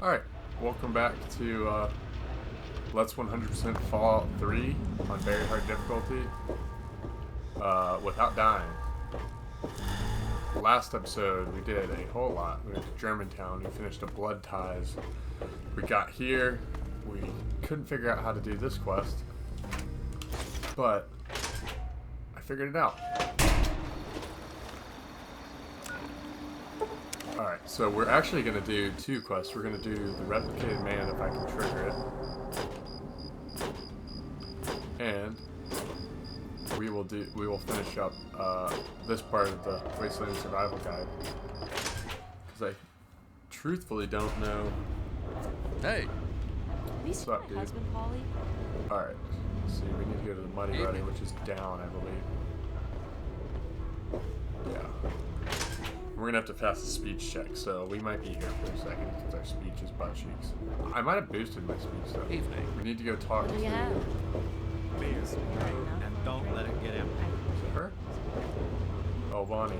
Alright, welcome back to Let's 100% Fallout 3 on very hard difficulty without dying. Last episode we did a whole lot. We went to Germantown, we finished a Blood Ties. We got here, we couldn't figure out how to do this quest, but I figured it out. Alright, so we're actually going to do two quests. We're going to do the Replicated Man if I can trigger it. And we will finish up this part of the Wasteland Survival Guide. Because I truthfully don't know. Hey! What's up, dude? Husband, Polly? Alright, see, we need to go to the Muddy Ruddy, which is down, I believe. Yeah. We're gonna have to pass the speech check, so we might be here for a second because our speech is butt cheeks. I might have boosted my speech though. Evening. We need to go talk to Beers, and don't let it get empty. Is it her? Oh, Bonnie.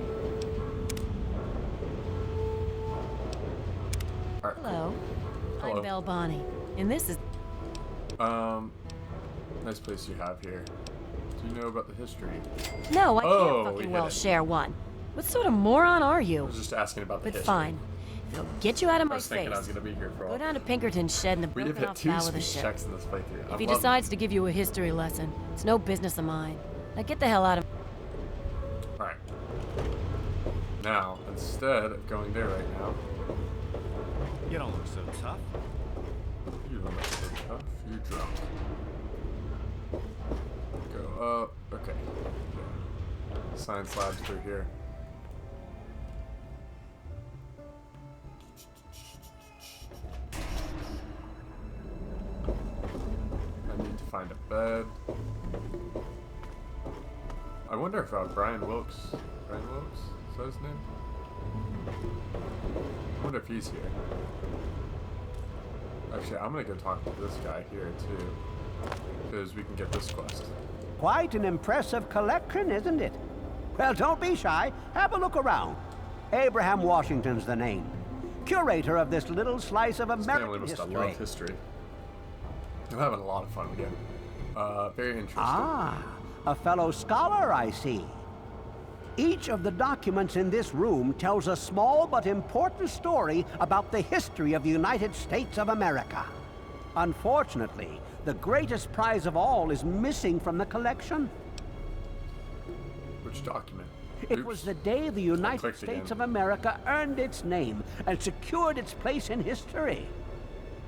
Right. Hello. Hello. I'm Belle Bonnie, and this is... Nice place you have here. Do you know about the history? No, I can't fucking well share one. What sort of moron are you? I was just asking about the history. But fine. If it'll get you out of my face, I was thinking I was going to be here for all. Go down to Pinkerton's shed in the broken off bow of the ship. Checks in this playthrough. If he decides to give you a history lesson, it's no business of mine. Now get the hell out of... Alright. Now, instead of going there right now... You don't look so tough. You don't look so tough. You're drunk. Go up. Okay. Yeah. Science lab's through here. I need to find a bed. I wonder if Brian Wilkes, is that his name? I wonder if he's here. Actually, I'm gonna go talk to this guy here too, because we can get this quest. Quite an impressive collection, isn't it? Well, don't be shy. Have a look around. Abraham Washington's the name. Curator of this little slice of American history. Love history. I'm having a lot of fun again. Very interesting. Ah, a fellow scholar, I see. Each of the documents in this room tells a small but important story about the history of the United States of America. Unfortunately, the greatest prize of all is missing from the collection. Which document? It was the day the United States of America earned its name and secured its place in history.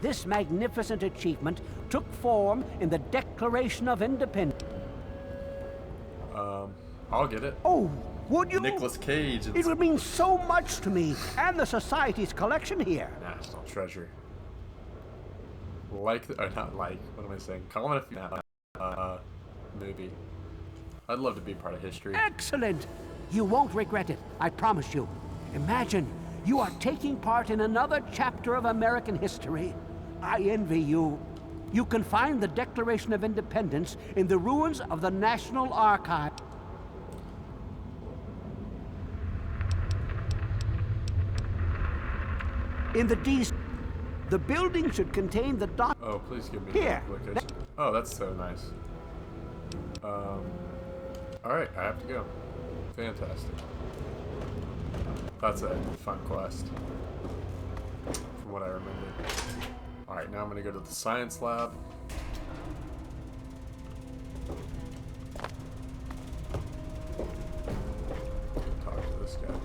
This magnificent achievement took form in the Declaration of Independence. I'll get it. Oh, would you? Nicolas Cage. It would mean so much to me and the Society's collection here. National treasure. Not like, what am I saying? Call it a movie. I'd love to be part of history. Excellent! You won't regret it, I promise you. Imagine, you are taking part in another chapter of American history. I envy you. You can find the Declaration of Independence in the ruins of the National Archive. In the The building should contain the Oh, please give me Here. the location. Oh, that's so nice. Alright, I have to go. Fantastic. That's a fun quest. From what I remember. Alright, now I'm gonna go to the science lab. Talk to this guy.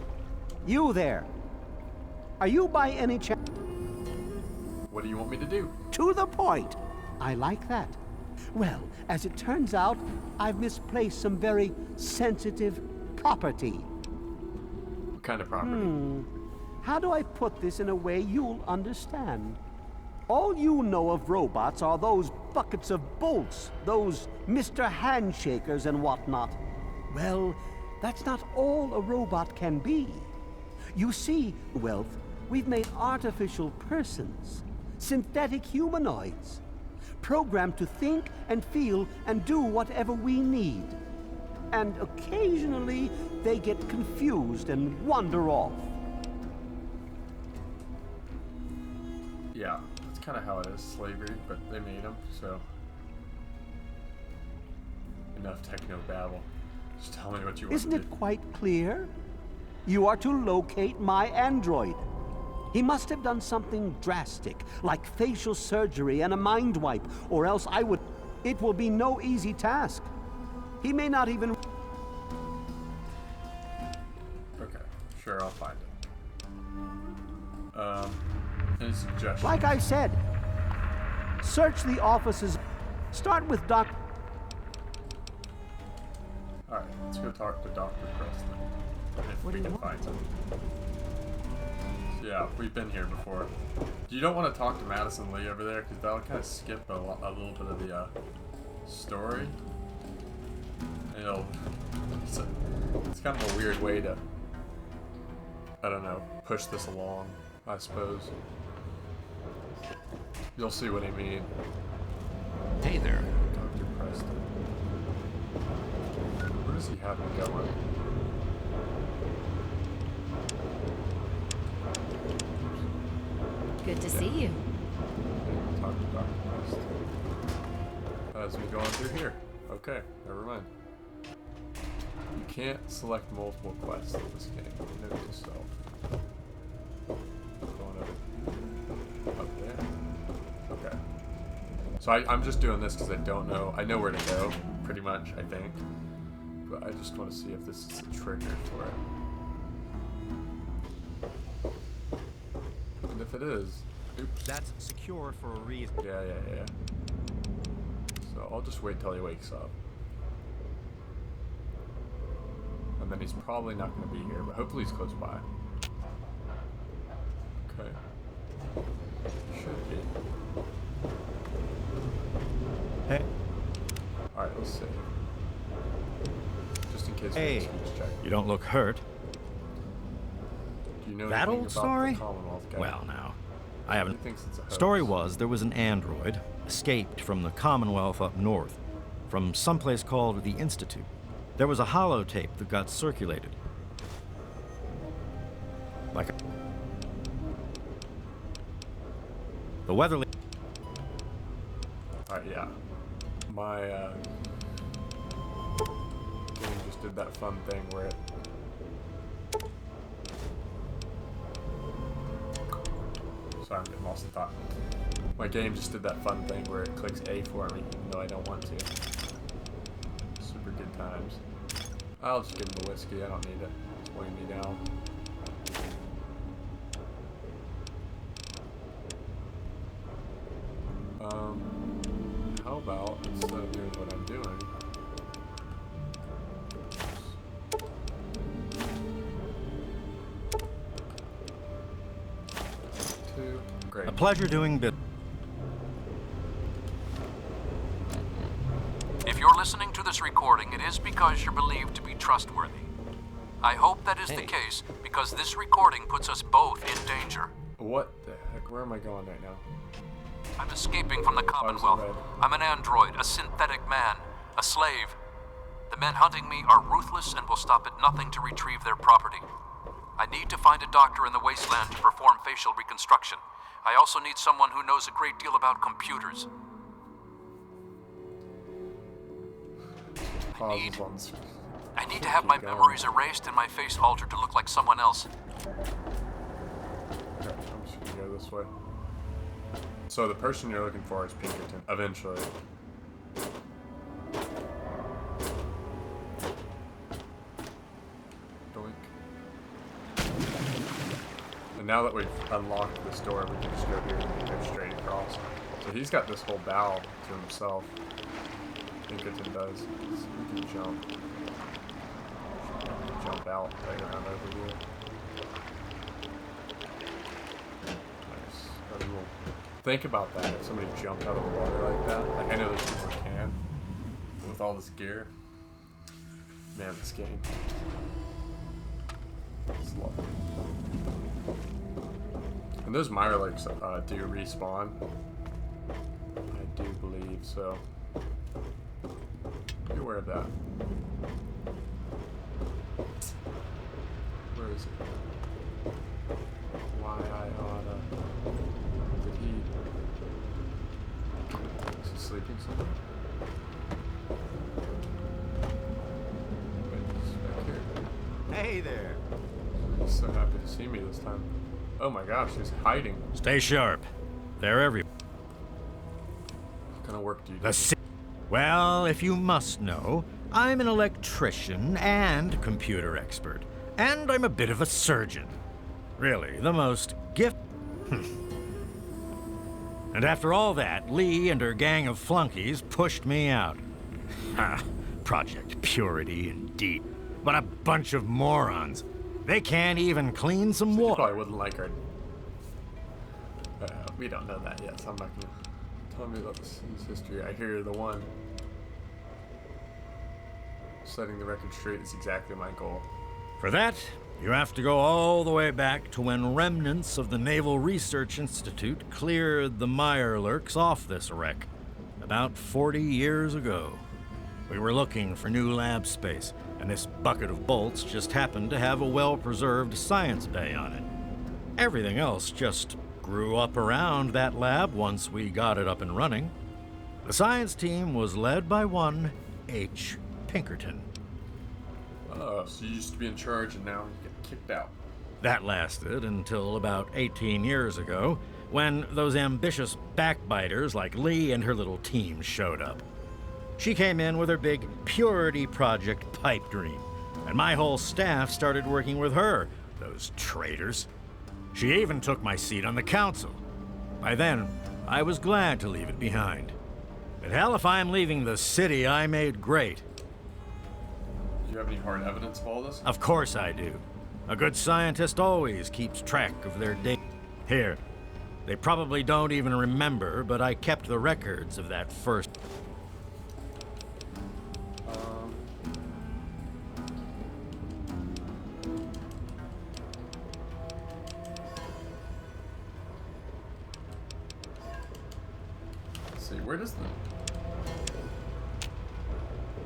You there. Are you by any chance? What do you want me to do? To the point. I like that. Well, as it turns out, I've misplaced some very sensitive property. What kind of property? How do I put this in a way you'll understand? All you know of robots are those buckets of bolts, those Mr. Handshakers and whatnot. Well, that's not all a robot can be. You see, Wealth, we've made artificial persons, synthetic humanoids, programmed to think and feel and do whatever we need. And occasionally, they get confused and wander off. Yeah, that's kind of how it is, slavery, but they made them, so. Enough techno babble. Just tell me what you want Isn't to it do. quite clear? You are to locate my android. He must have done something drastic, like facial surgery and a mind wipe, or else I would... It will be no easy task. He may not even... Okay, sure, I'll find it. Any suggestions? Like I said, search the offices. Start with Doc... Alright, let's go talk to Dr. Preston. If What we do you can want? find him. Yeah, we've been here before. You don't want to talk to Madison Lee over there, because that'll kind of skip a little bit of the story. And it's kind of a weird way to, I don't know, push this along, I suppose. You'll see what I mean. Hey there. Dr. Preston. Where does he have me going? Good to see you. Talk to Dr. Preston. As we going through here. Okay, never mind. You can't select multiple quests in this game. Note to self. Going up there. Okay. So I'm just doing this because I don't know. I know where to go, pretty much, I think. But I just want to see if this is a trigger for it. And if it is, oops. That's secure for a reason. Yeah. So I'll just wait till he wakes up. And then he's probably not going to be here, but hopefully he's close by. Okay. Should be. Hey. Alright, let's see. Just in case we Hey. have a speech check. You don't look hurt. Do you know That anything old about story? the Commonwealth guy? Well, now, I He haven't. thinks it's a hoax. Story was there was an android escaped from the Commonwealth up north, from someplace called the Institute. There was a holotape that got circulated. Like the Weatherly. Alright, yeah. My game just did that fun thing where it sorry, I'm getting lost in thought. My game just did that fun thing where it clicks A for me, even though I don't want to. Super good times. I'll just give him the whiskey, I don't need it. It's weighing me down. How about instead of doing what I'm doing, great. A pleasure doing business. If you're listening to this recording, it is because you're believed to be trustworthy. I hope that is the case, because this recording puts us both in danger. What the heck? Where am I going right now? I'm escaping from the Commonwealth. red? I'm an android, a synthetic man, a slave. The men hunting me are ruthless and will stop at nothing to retrieve their property. I need to find a doctor in the wasteland to perform facial reconstruction. I also need someone who knows a great deal about computers. Pauses on this. I need to have my Keep going. memories erased and my face altered to look like someone else. Okay, I'm just gonna go this way. So the person you're looking for is Pinkerton, eventually. Doink. And now that we've unlocked this door, we can just go here and go straight across. So he's got this whole valve to himself. Pinkerton does. So we can jump. Jump out right around over here. Nice. Very cool. Think about that, if somebody jumped out of the water like that. Like, I know those people can. With all this gear. Man, this game. It's lovely. And those Mirelurks do respawn. I do believe so. Be aware of that. Where is it? Why I oughta... Did he... working somewhere? Wait, he's back here. Hey there. He's so happy to see me this time. Oh my gosh, he's hiding. Stay sharp. They're everywhere. What kind of work do you do? Well, if you must know, I'm an electrician and computer expert. And I'm a bit of a surgeon. Really, the most gift... And after all that, Lee and her gang of flunkies pushed me out. Ha! Project Purity, indeed. What a bunch of morons. They can't even clean some You water. probably wouldn't like her. We don't know that yet, so I'm not gonna tell me about this history. I hear the one setting the record straight is exactly my goal. For that, you have to go all the way back to when remnants of the Naval Research Institute cleared the Mirelurks off this wreck, about 40 years ago. We were looking for new lab space, and this bucket of bolts just happened to have a well-preserved science bay on it. Everything else just grew up around that lab once we got it up and running. The science team was led by one H. Pinkerton. Oh, so you used to be in charge and now you get kicked out. That lasted until about 18 years ago, when those ambitious backbiters like Lee and her little team showed up. She came in with her big Purity Project pipe dream, and my whole staff started working with her, those traitors. She even took my seat on the council. By then, I was glad to leave it behind. But hell, if I'm leaving the city I made great. Do you have any hard evidence of all this? Of course I do. A good scientist always keeps track of their data. Here, they probably don't even remember, but I kept the records of that first. Let's see, where does the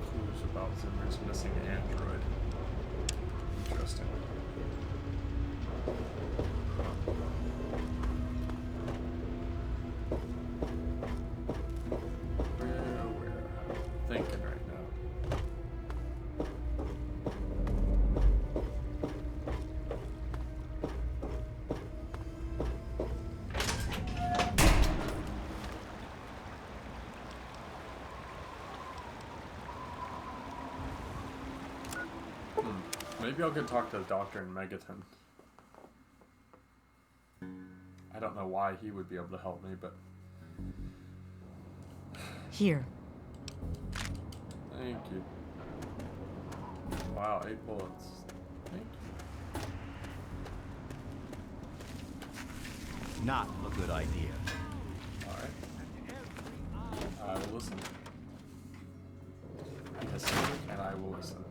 clues about Zimmer's missing android? Interesting. Where? I'm thinking right now. Maybe I'll go talk to the doctor in Megaton. I don't know why he would be able to help me, but Here. thank you. Wow, 8 bullets. Thank you. Not a good idea. Alright. I will listen. Yes, and I will listen.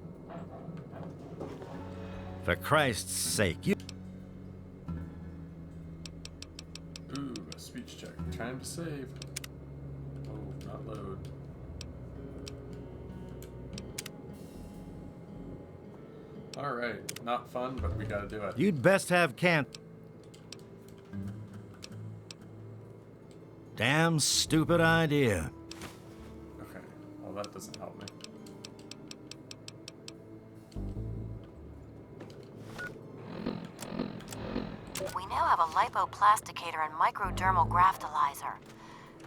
For Christ's sake, you... Ooh, a speech check. Time to save. Oh, not load. Alright, not fun, but we gotta do it. You'd best have Damn stupid idea. Okay, well that doesn't help me. We now have a lipoplasticator and microdermal graftalizer.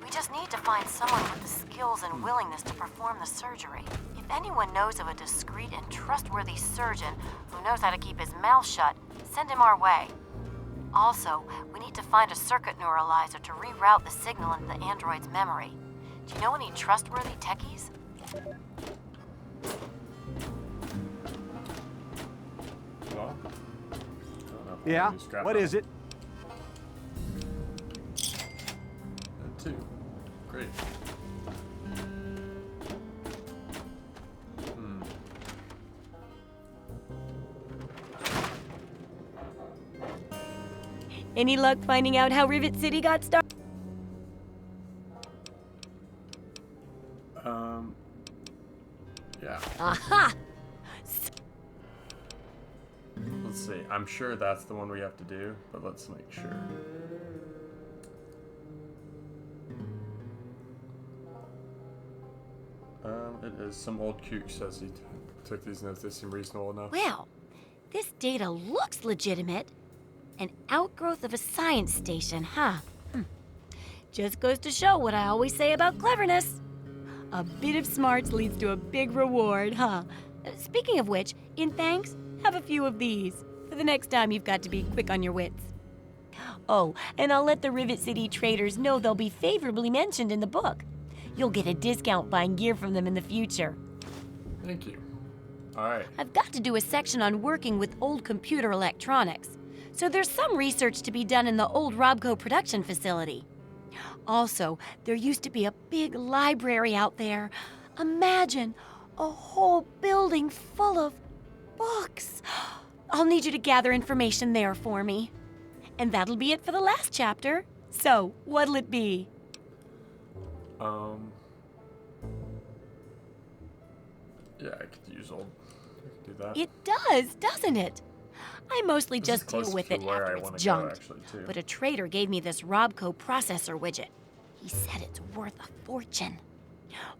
We just need to find someone with the skills and willingness to perform the surgery. If anyone knows of a discreet and trustworthy surgeon who knows how to keep his mouth shut, send him our way. Also, we need to find a circuit neuralizer to reroute the signal into the android's memory. Do you know any trustworthy techies? Well, I don't know if I Yeah? can use scrap What metal. is it? Two. Great. Any luck finding out how Rivet City got started? Yeah. Aha! Let's see. I'm sure that's the one we have to do, but let's make sure. It is. Some old kook says he took these notes. They seem reasonable enough. Well, this data looks legitimate. An outgrowth of a science station, huh? Just goes to show what I always say about cleverness. A bit of smarts leads to a big reward, huh? Speaking of which, in thanks, have a few of these for the next time you've got to be quick on your wits. Oh, and I'll let the Rivet City traders know they'll be favorably mentioned in the book. You'll get a discount buying gear from them in the future. Thank you. All right. I've got to do a section on working with old computer electronics, so there's some research to be done in the old Robco production facility. Also, there used to be a big library out there. Imagine a whole building full of books. I'll need you to gather information there for me. And that'll be it for the last chapter. So, what'll it be? Yeah, I could use old. I could do that. It does, doesn't it? I mostly This is just deal close with to it where I after it's wanna go, junked. actually, too. But a trader gave me this Robco processor widget. He said it's worth a fortune.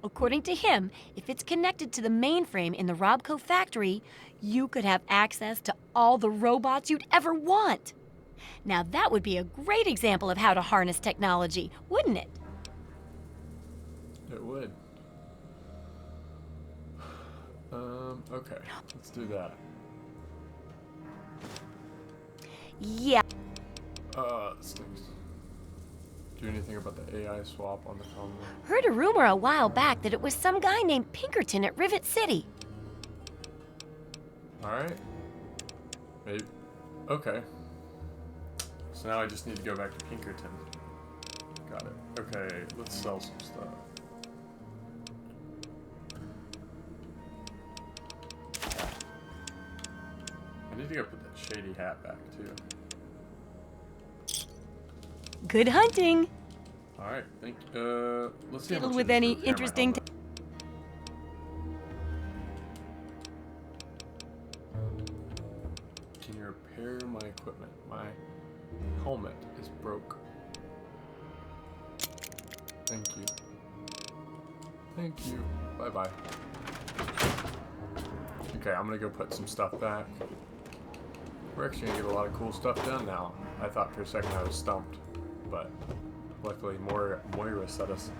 According to him, if it's connected to the mainframe in the Robco factory, you could have access to all the robots you'd ever want. Now that would be a great example of how to harness technology, wouldn't it? It would. Okay, let's do that. Yeah. Stinks. Do anything about the AI swap on the phone? Heard a rumor a while back that it was some guy named Pinkerton at Rivet City. Alright. Maybe. Okay. So now I just need to go back to Pinkerton. Got it. Okay, let's sell some stuff. I need to go put that shady hat back too. Good hunting. Alright, thank you. Let's see how Fiddle much with it is any to repair my interesting helmet. Can you repair my equipment? My helmet is broke. Thank you. Thank you. Bye-bye. Okay, I'm gonna go put some stuff back. We're actually gonna get a lot of cool stuff done now. I thought for a second I was stumped, but luckily Moira set us.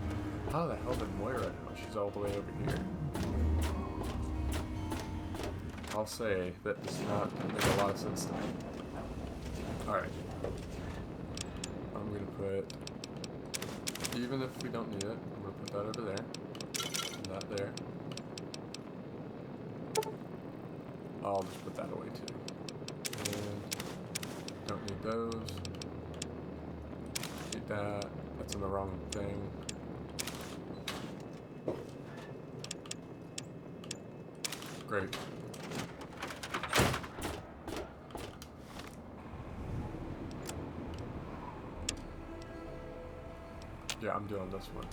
How the hell did Moira know? She's all the way over here. I'll say that does not make a lot of sense to me. Alright. I'm gonna put, even if we don't need it, I'm gonna put that over there. And that there. I'll just put that away too. And don't need those. Need that. That's in the wrong thing. Great. Yeah, I'm doing this one.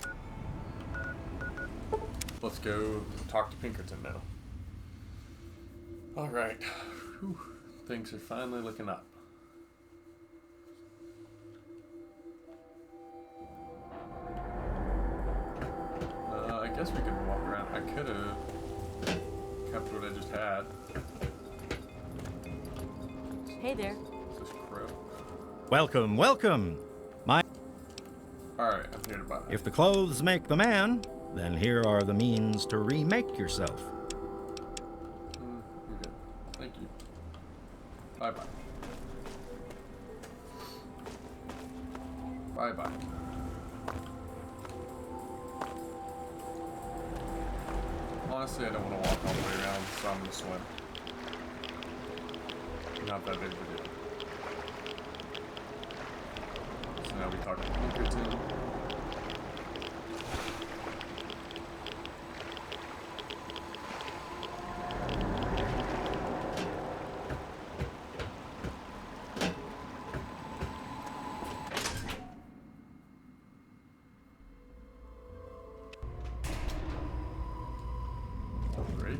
Let's go talk to Pinkerton now. Alright. Things are finally looking up. I guess we could walk around. I could have kept what I just had. Hey there. Is this crow? Welcome, welcome. Alright, I'm here to buy that. If the clothes make the man, then here are the means to remake yourself. You're good. Thank you. Bye-bye. Bye-bye. Honestly, I don't want to walk all the way around, so I'm going to swim. Not that big of a deal. So now we talk to Pinkerton. Great.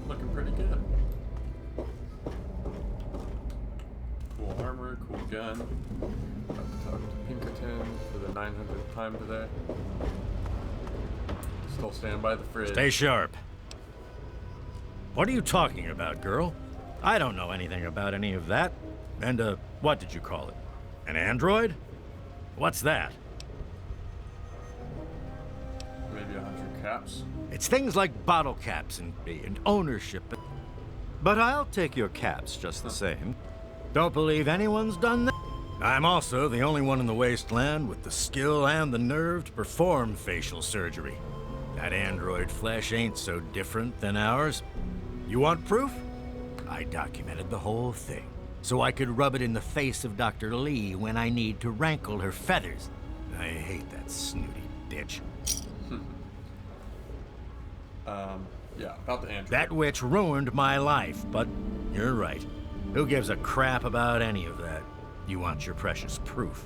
Looking pretty good. Cool. All armor, cool gun. About to talk to Pinkerton for the 900th time today. Still stand by the fridge. Stay sharp. What are you talking about, girl? I don't know anything about any of that. And, what did you call it? An android? What's that? Maybe 100 caps. It's things like bottle caps and ownership. But I'll take your caps just the same. Don't believe anyone's done that. I'm also the only one in the wasteland with the skill and the nerve to perform facial surgery. That android flesh ain't so different than ours. You want proof? I documented the whole thing, so I could rub it in the face of Dr. Lee when I need to rankle her feathers. I hate that snooty bitch. Yeah, about the android. That witch ruined my life, but you're right. Who gives a crap about any of that? You want your precious proof.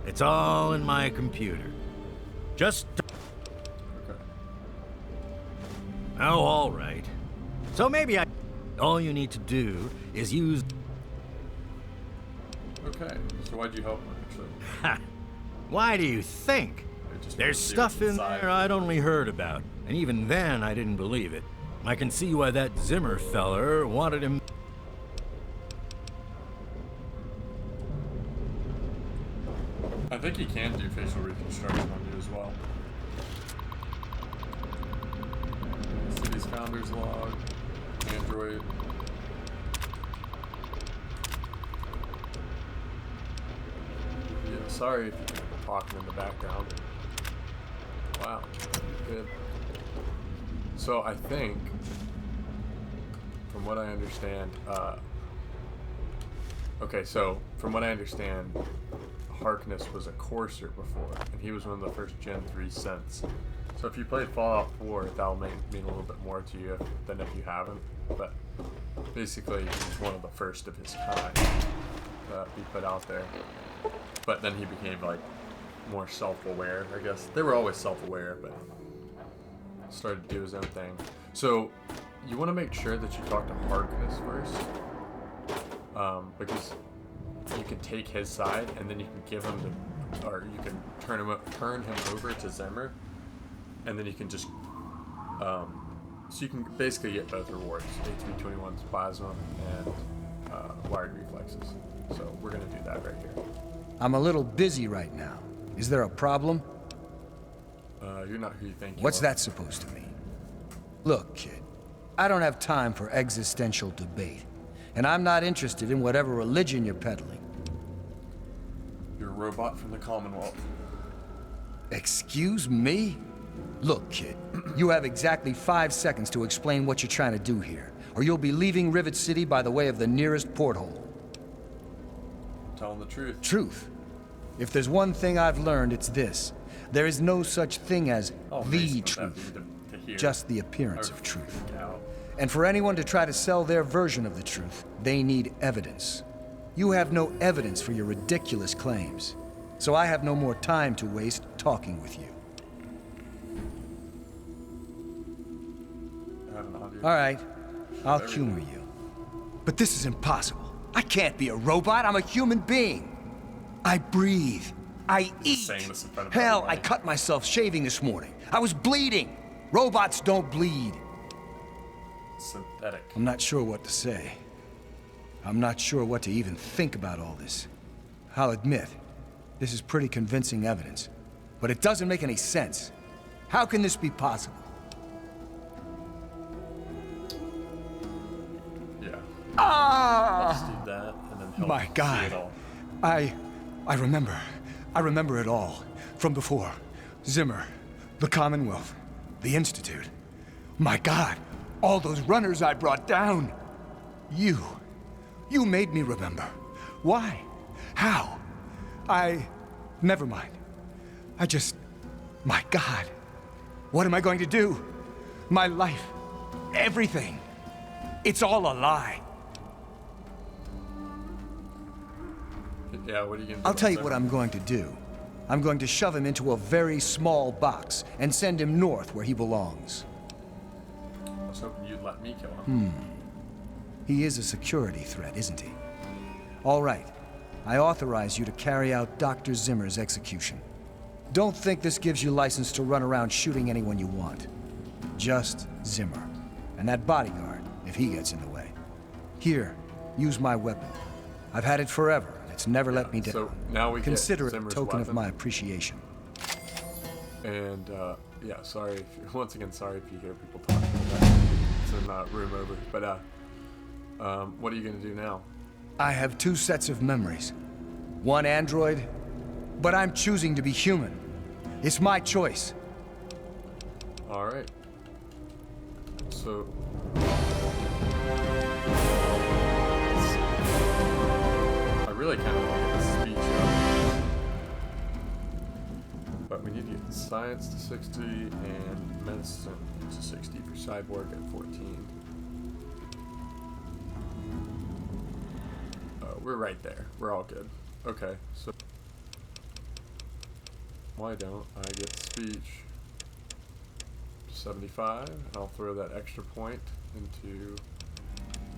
It's all in my computer. Just... Okay. Oh, all right. So maybe all you need to do is use... Okay, so why'd you help me, actually? Ha! Why do you think? I just There's wanted to see stuff what's in inside. there I'd only heard about, and even then I didn't believe it. I can see why that Zimmer feller wanted him... I think he can do facial reconstruction on you as well. City's founders log, android. Yeah, sorry if you're talking in the background. Wow, good. So I think, from what I understand, okay, so from what I understand, Harkness was a courser before, and he was one of the first Gen 3 synths. So if you played Fallout 4, that'll mean a little bit more to you than if you haven't. But basically, he was one of the first of his kind that he put out there. But then he became like more self-aware, I guess. They were always self-aware, but started to do his own thing. So you want to make sure that you talk to Harkness first, because you can take his side, and then you can give him the, or you can turn him over to Zimmer, and then you can just, so you can basically get both rewards: HV21's plasma and wired reflexes. So we're gonna do that right here. I'm a little busy right now. Is there a problem? You're not who you think you What's are. that supposed to mean? Look, kid, I don't have time for existential debate, and I'm not interested in whatever religion you're peddling. You're a robot from the Commonwealth. Excuse me? Look, kid, you have exactly 5 seconds to explain what you're trying to do here, or you'll be leaving Rivet City by the way of the nearest porthole. Telling the truth. Truth. If there's one thing I've learned, it's this. There is no such thing as Oh, the Mason, truth, to hear. just the appearance I of would truth. freak out. And for anyone to try to sell their version of the truth, they need evidence. You have no evidence for your ridiculous claims, so I have no more time to waste talking with you. I have an audio. All right, I'll There we humor you. But this is impossible. I can't be a robot. I'm a human being. I breathe. I eat. saying this in front of Hell, everybody. I cut myself shaving this morning. I was bleeding. Robots don't bleed. Synthetic. I'm not sure what to say. I'm not sure what to even think about all this. I'll admit, this is pretty convincing evidence, but it doesn't make any sense. How can this be possible? Yeah. Ah! Let's do that, and then help My see God. it all. I remember it all. From before. Zimmer, the Commonwealth, the Institute. My God, all those runners I brought down. You made me remember. Why? How? Never mind. My God. What am I going to do? My life, everything. It's all a lie. Yeah, what are you gonna do? I'll tell you about what Zimmer? I'm going to do. I'm going to shove him into a very small box and send him north where he belongs. I was hoping you'd let me kill him. He is a security threat, isn't he? All right. I authorize you to carry out Dr. Zimmer's execution. Don't think this gives you license to run around shooting anyone you want. Just Zimmer. And that bodyguard, if he gets in the way. Here, use my weapon. I've had it forever, and it's never let me down. So now we Consider get it a Zimmer's token weapon. of my appreciation. And yeah, sorry if once again, sorry if you hear people talking about it's in room over. But what are you gonna do now? I have 2 sets of memories. One android, but I'm choosing to be human. It's my choice. All right. So. I really kind of want to get the speech up. But we need to get science to 60 and medicine to 60 for cyborg at 14. We're right there. We're all good. Okay, so why don't I get speech to 75 and I'll throw that extra point into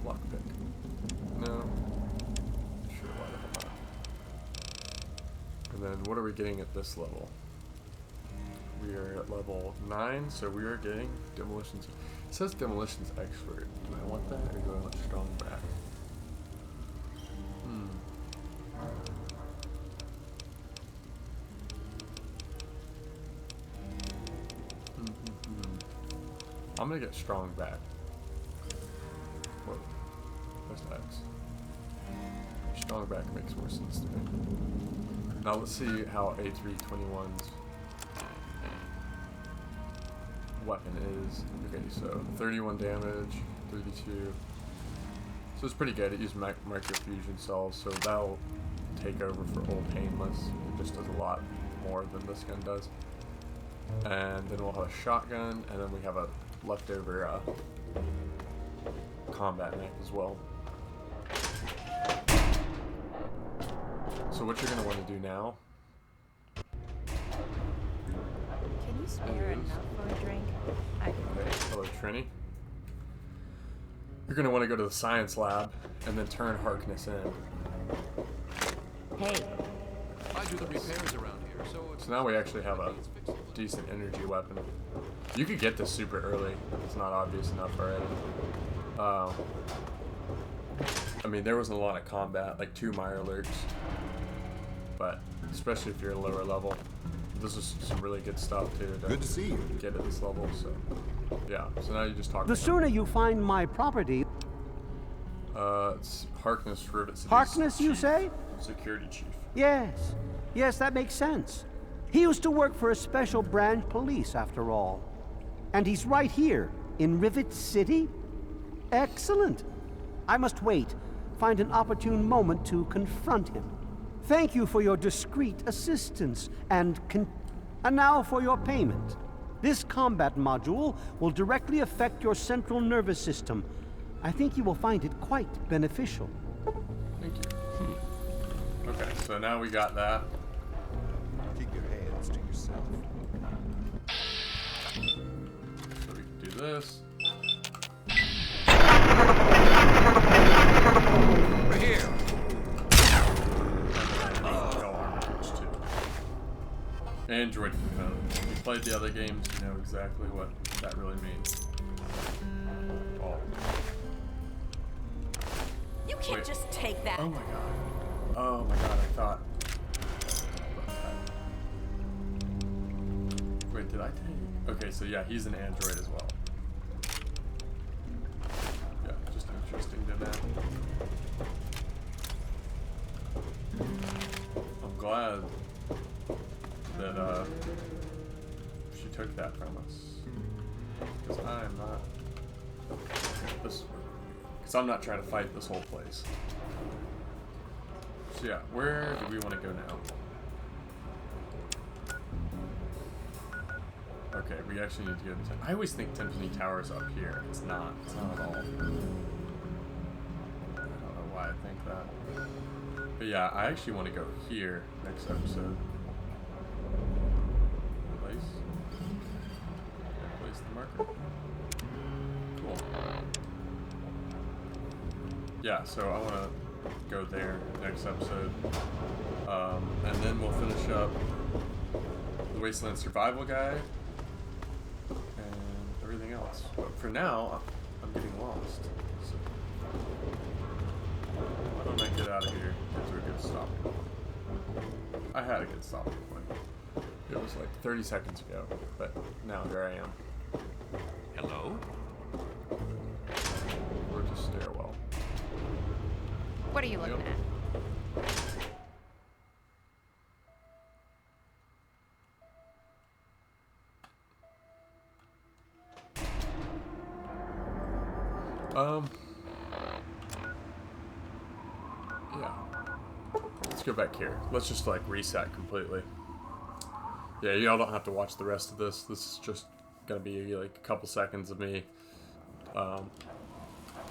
lockpick. No. Sure, why the hell not? And then what are we getting at this level? We are at level 9, so we are getting demolitions. It says demolitions expert. Do I want that or do I want strong back? I'm gonna get strong back. Whoa. That's X. Strong back makes more sense to me. Now let's see how A321's weapon is. Okay, so 31 damage, 32. So it's pretty good. It uses microfusion cells, so that'll take over for old painless. It just does a lot more than this gun does. And then we'll have a shotgun, and then we have a leftover combat knife as well. So what you're going to want to do now... Can you spare enough for a drink? Okay, hello Trini. You're going to want to go to the science lab, and then turn Harkness in. Hey. I do the repairs around here, so it's... So now we actually have a decent energy weapon. You could get this super early if it's not obvious enough already. I mean, there wasn't a lot of combat, like 2 Mirelurks. But, especially if you're a lower level, this is some really good stuff too. Good to see you. Get at this level, so... Yeah, so now you just talk The to him. sooner you find my property... It's Harkness, Rivet City's Harkness, you chief, say? Security chief. Yes. Yes, that makes sense. He used to work for a special branch police, after all. And he's right here, in Rivet City? Excellent. I must wait, find an opportune moment to confront him. Thank you for your discreet assistance, and now for your payment. This combat module will directly affect your central nervous system. I think you will find it quite beneficial. Thank you. Okay, so now we got that. Keep your hands to yourself. So we can do this. We're here. Android component. If you played the other games, you know exactly what that really means. Oh. You can't Wait. just take that. Oh my god. Oh my god, I thought. Wait, did I take? Okay, so yeah, he's an android as well. Yeah, just interesting to know. I'm glad that she took that from us. Because I am not. Because I'm not trying to fight this whole place. So yeah, where do we want to go now? Okay, we actually need to go to... I always think Timpani Tower's up here. It's not. It's not at all. I don't know why I think that. But yeah, I actually want to go here next episode. Place. Place the marker. Cool. Yeah, so I want to go there next episode. And then we'll finish up the Wasteland Survival Guide and everything else. But for now, I'm getting lost. So why don't I get out of here? Get to a good stopping point. I had a good stopping point. It was like 30 seconds ago, but now here I am. Hello? We're just stairwell. What are you looking at? Yeah. Let's go back here. Let's just like reset completely. Yeah, y'all don't have to watch the rest of this. This is just gonna be like a couple seconds of me. Oh,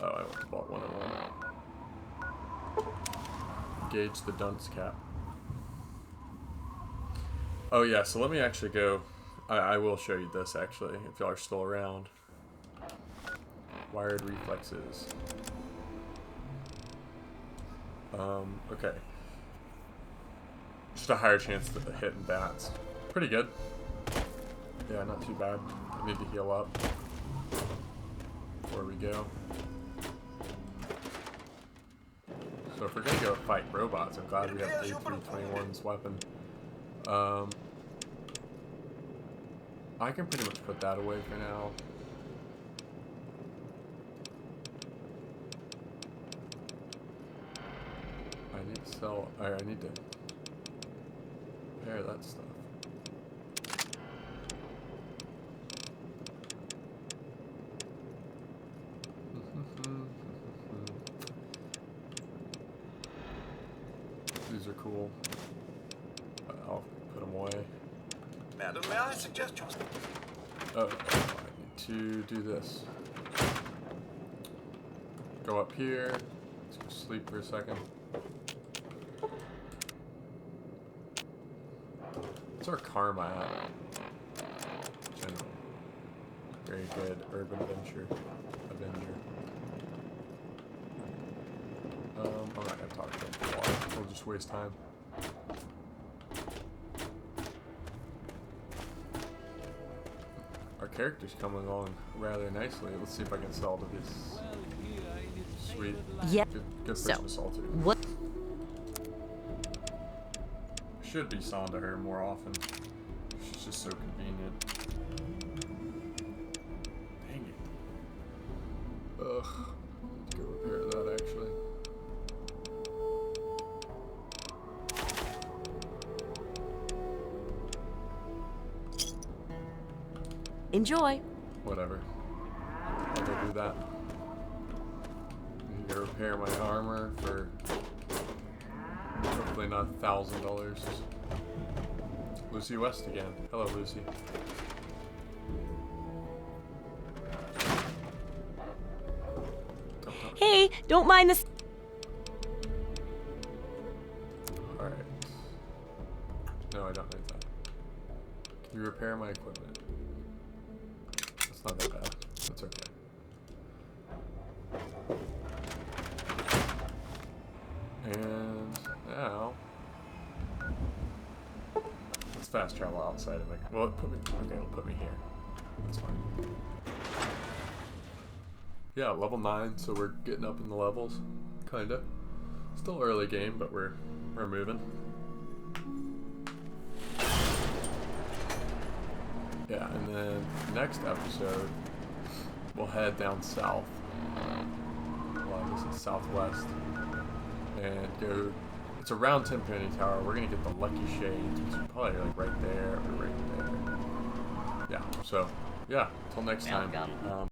I went to Vault 101. Gauge the dunce cap. Oh yeah, so let me actually go. I will show you this actually, if y'all are still around. Wired reflexes. Okay. Just a higher chance of hitting bats. Pretty good. Yeah, not too bad. I need to heal up before we go. So if we're gonna go fight robots, I'm glad we have A321's weapon. I can pretty much put that away for now. I need to sell, or I need to repair that stuff. These are cool. I'll put them away. Madam, may I suggest you... Oh, I need to do this. Go up here. Let's go sleep for a second. What's our karma at? General. Very good. Urban Avenger. I'm not gonna talk to him for a while. We'll just waste time. Our character's coming along rather nicely. Let's see if I can sell to this sweet, Yeah. good So, person assaulter. what? Should be selling to her more often. She's just so convenient. Dang it. Ugh. Let's go repair that actually. Enjoy. Whatever. I'll go do that. I need to repair my armor for hopefully not $1,000. Lucy West again. Hello, Lucy. Hey, don't mind this. Alright. No, I don't need that. Can you repair my equipment? That's not that bad. That's okay. And now let's fast travel outside of it. Well, it'll put me here. That's fine. Yeah, level 9, so we're getting up in the levels, kinda. Still early game, but we're moving. Yeah, and then next episode we'll head down south. Well, I guess it's southwest. And go. It's around Timpani Tower. We're gonna get the Lucky Shades, which is probably like right there or right there. Yeah. So yeah. Till next time.